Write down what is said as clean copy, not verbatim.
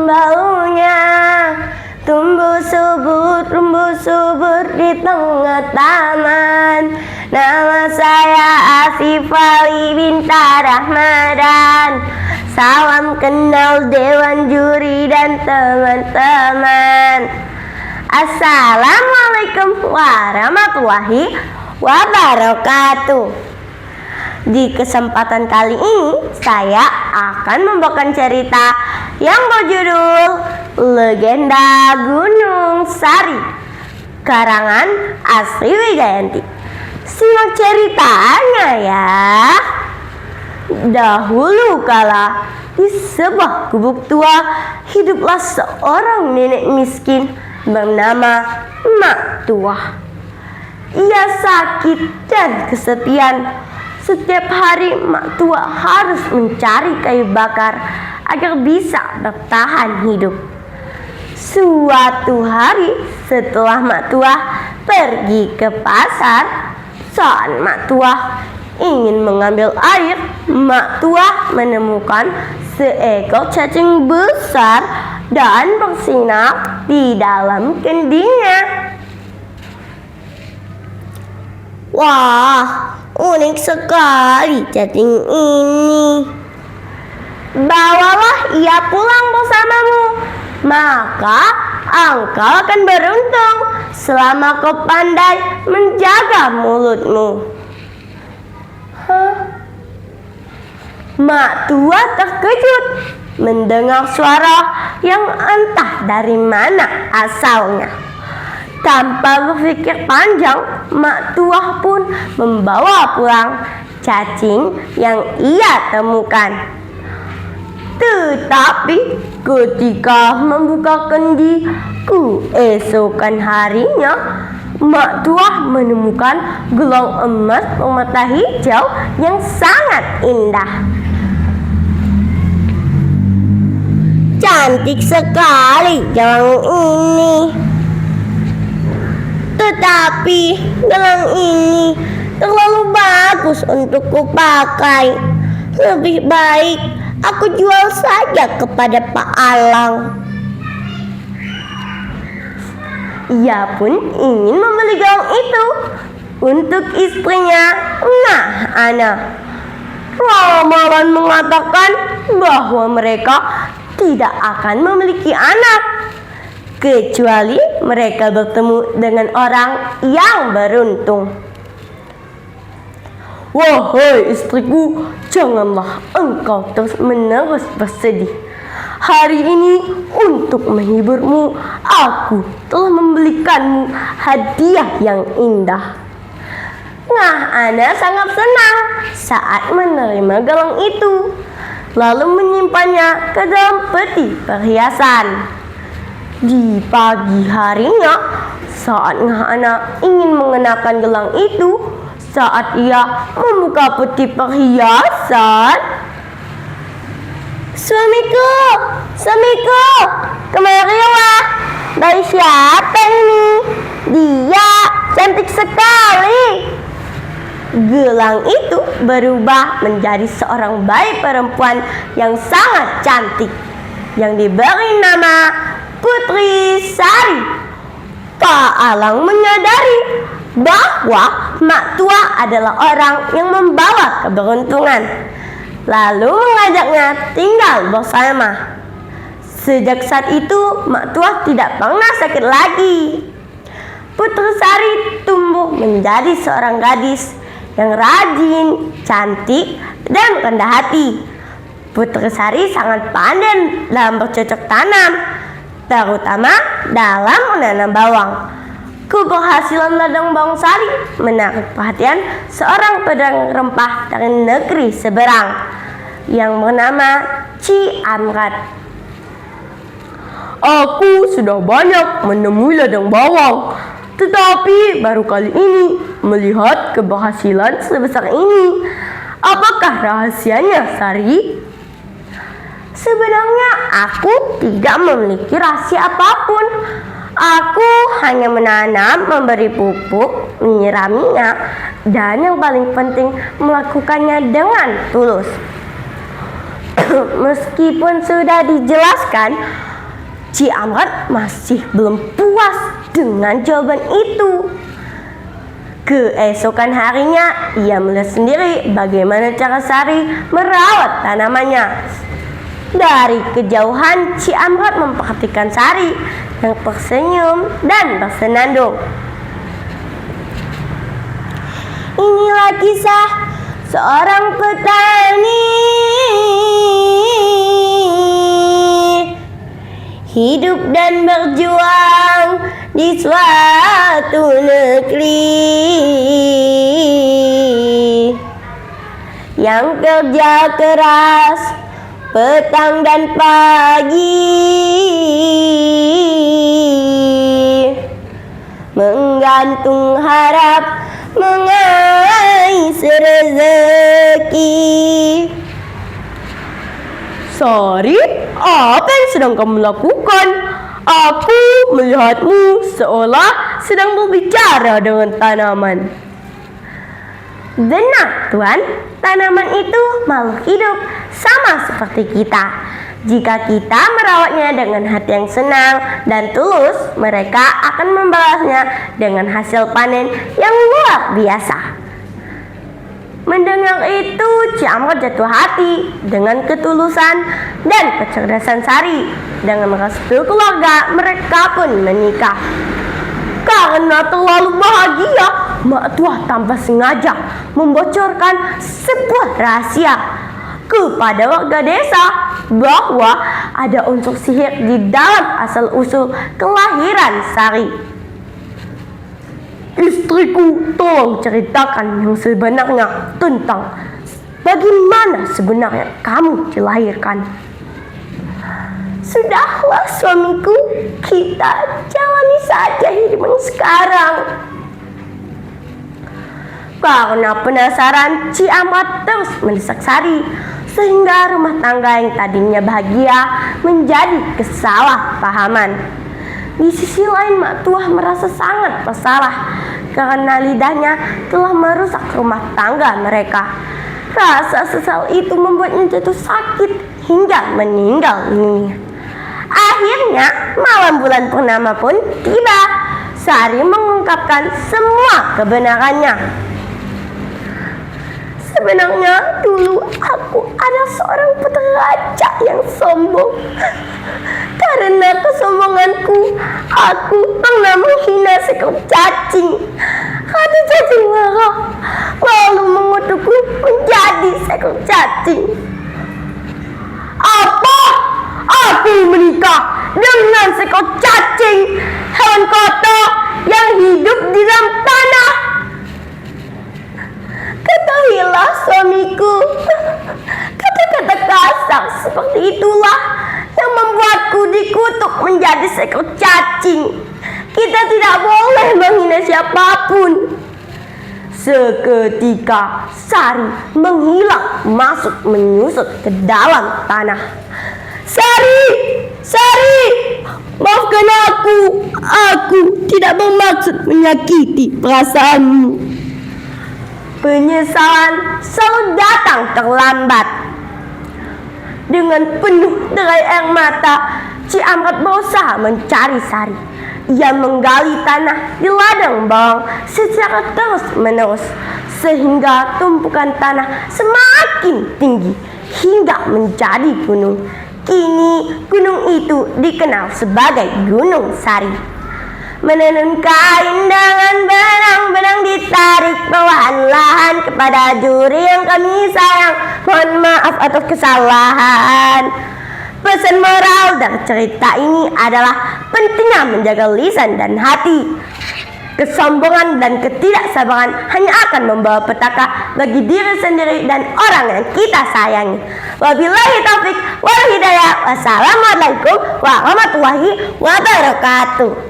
baunya, tumbuh subur di tengah taman. Nama saya Asif Ali Binta Rahmadan. Salam kenal Dewan Juri dan teman-teman. Assalamualaikum warahmatullahi wabarakatuh. Di kesempatan kali ini saya akan membawakan cerita yang berjudul Legenda Gunung Sari, karangan Asri Wijayanti. Simak ceritanya ya. Dahulu kala, di sebuah gubuk tua, hiduplah seorang nenek miskin bernama Mak Tuah. Ia sakit dan kesepian. Setiap hari Mak Tuah harus mencari kayu bakar agar bisa bertahan hidup. Suatu hari setelah Mak Tuah pergi ke pasar, saat Mak Tuah ingin mengambil air, Mak Tuah menemukan seekor cacing besar dan bersinar di dalam kendinya. Wah, unik sekali cacing ini. Bawalah ia pulang bersamamu, maka engkau akan beruntung selama kau pandai menjaga mulutmu. Mak Tuah terkejut mendengar suara yang entah dari mana asalnya. Tanpa berpikir panjang, Mak Tuah pun membawa pulang cacing yang ia temukan. Tetapi ketika membuka kendi keesokan harinya, Mak Tuah menemukan gelang emas bermata hijau yang sangat indah. Cantik sekali gelang ini. Tetapi gelang ini terlalu bagus untuk kupakai. Lebih baik aku jual saja kepada Pak Alang. Ia pun ingin membeli gelang itu untuk istrinya, Nah Ana. Ramalan mengatakan bahwa mereka tidak akan memiliki anak kecuali mereka bertemu dengan orang yang beruntung. Wahai istriku, janganlah engkau terus-menerus bersedih. Hari ini untuk menghiburmu, aku telah membelikanmu hadiah yang indah. Nah, Ana sangat senang saat menerima gelang itu, lalu menyimpannya ke dalam peti perhiasan. Di pagi harinya, saat Ana ingin mengenakan gelang itu, saat ia membuka peti perhiasan, Suamiku, kemarilah. Dari siapa ini? Dia cantik sekali. Gelang itu berubah menjadi seorang bayi perempuan yang sangat cantik, yang diberi nama Putri Sari. Pak Alang menyadari bahwa Mak Tuah adalah orang yang membawa keberuntungan, lalu mengajaknya tinggal bersama. Sejak saat itu, Mak Tuah tidak pernah sakit lagi. Putri Sari tumbuh menjadi seorang gadis yang rajin, cantik, dan rendah hati. Putri Sari sangat pandai dalam bercocok tanam, terutama dalam menanam bawang. Keberhasilan ladang bawang Sari menarik perhatian seorang pedagang rempah dari negeri seberang yang bernama Ci Amrat. Aku sudah banyak menemui ladang bawang, tetapi baru kali ini melihat keberhasilan sebesar ini. Apakah rahasianya, Sari? Sebenarnya aku tidak memiliki rahasia apapun. Aku hanya menanam, memberi pupuk, menyiraminya, dan yang paling penting melakukannya dengan tulus. Meskipun sudah dijelaskan, Ci Amrat masih belum puas dengan jawaban itu. Keesokan harinya, ia melihat sendiri bagaimana cara Sari merawat tanamannya. Dari kejauhan, Ci Amrat memperhatikan Sari yang tersenyum dan bersenandung. Inilah kisah seorang petani hidup dan berjuang di suatu negeri yang kerja keras petang dan pagi, menggantung harap mengais rezeki. Sari, apa yang sedang kamu lakukan? Aku melihatmu seolah sedang berbicara dengan tanaman. Benar, Tuan. Tanaman itu makhluk hidup sama seperti kita. Jika kita merawatnya dengan hati yang senang dan tulus, mereka akan membalasnya dengan hasil panen yang luar biasa. Mendengar itu, Ci Amrat jatuh hati dengan ketulusan dan kecerdasan Sari. Dengan restu keluarga, mereka pun menikah. Karena terlalu bahagia, Mak Tua tanpa sengaja membocorkan sebuah rahasia kepada warga desa bahwa ada unsur sihir di dalam asal-usul kelahiran Sari. Istriku, tolong ceritakan yang sebenarnya tentang bagaimana sebenarnya kamu dilahirkan. Sudahlah suamiku, kita jalani saja hidup yang sekarang. Karena penasaran, Ci Amrat terus mendesak Sari sehingga rumah tangga yang tadinya bahagia menjadi kesalahpahaman. Di sisi lain, Mak Tua merasa sangat bersalah karena lidahnya telah merusak rumah tangga mereka. Rasa sesal itu membuatnya jatuh sakit hingga meninggal dunia. Akhirnya malam bulan purnama pun tiba. Sari mengungkapkan semua kebenarannya. Sebenarnya dulu aku adalah seorang putra raja yang sombong. Karena kesombonganku, aku pernah menghina seekor cacing. Hati cacing marah, lalu mengutukku menjadi seekor cacing. Apa? Aku menikah dengan seekor cacing, hewan kotor yang hidup di dalam tanah. Ketahuilah suamiku, kata-kata kasar seperti itulah yang membuatku dikutuk menjadi seekor cacing. Kita tidak boleh menghina siapapun. Seketika Sari menghilang masuk menyusut ke dalam tanah. Sari, Sari, maafkan aku tidak bermaksud menyakiti perasaanmu. Penyesalan selalu datang terlambat. Dengan penuh derai air mata, Ci Amrat berusaha mencari Sari. Ia menggali tanah di ladang bawang secara terus-menerus, sehingga tumpukan tanah semakin tinggi hingga menjadi gunung. Kini gunung itu dikenal sebagai Gunung Sari. Menenun kain dengan benang-benang ditarik perlahan-lahan kepada juri yang kami sayang. Mohon maaf atas kesalahan. Pesan moral dari cerita ini adalah pentingnya menjaga lisan dan hati. Kesombongan dan ketidaksabaran hanya akan membawa petaka bagi diri sendiri dan orang yang kita sayangi. Wabillahi taufik wal hidayah. Wassalamualaikum warahmatullahi wabarakatuh.